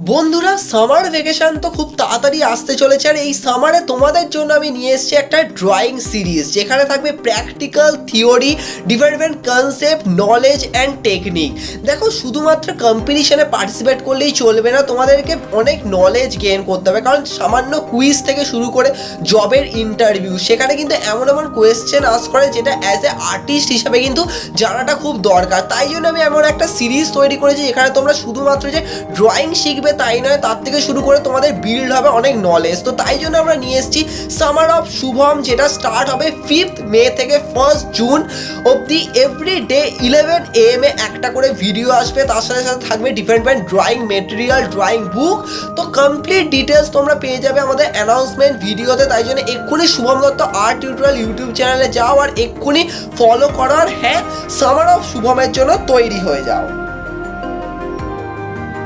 বন্ধুরা, summer vacation তো খুব তাড়াতাড়ি আসতে চলেছে। আর এই সামারে তোমাদের জন্য আমি নিয়ে এসেছি একটা ড্রয়িং সিরিজ, যেখানে থাকবে practical, theory, different concept, knowledge and technique. দেখো, শুধুমাত্র কম্পিটিশনে পার্টিসিপেট করলেই চলবে না, তোমাদেরকে অনেক নলেজ গেইন করতে হবে। কারণ সামান্য কুইজ থেকে শুরু করে জবের ইন্টারভিউ, সেখানে কিন্তু এমন এমন কোয়েশ্চেন আস করে যেটা অ্যাজ এ আর্টিস্ট হিসাবে কিন্তু জানাটা খুব দরকার। তাই জন্য আমি এমন একটা সিরিজ তৈরি করেছি যেখানে তোমরা শুধুমাত্র যে ড্রয়িং শিখবে তাই নয়, তার থেকে শুরু করে তোমাদের বিল্ড হবে অনেক নলেজ। তো তাই জন্য আমরা নিয়ে এসেছি সামার অফ শুভম, যেটা স্টার্ট হবে 5th মে থেকে 1st জুন অবধি। এভরি ডে 11 AM একটা করে ভিডিও আসবে, তার সাথে সাথে থাকবে different drawing material, drawing book. তো কমপ্লিট ডিটেলস তোমরা পেয়ে যাবে আমাদের অ্যানাউন্সমেন্ট ভিডিওতে। তাই জন্য এক্ষুনি Shubham Dutta art tutorial YouTube চ্যানেলে যাও আর এক্ষুনি ফলো করো। আর হ্যাঁ, সামার অফ শুভমের জন্য তৈরি হয়ে যাও।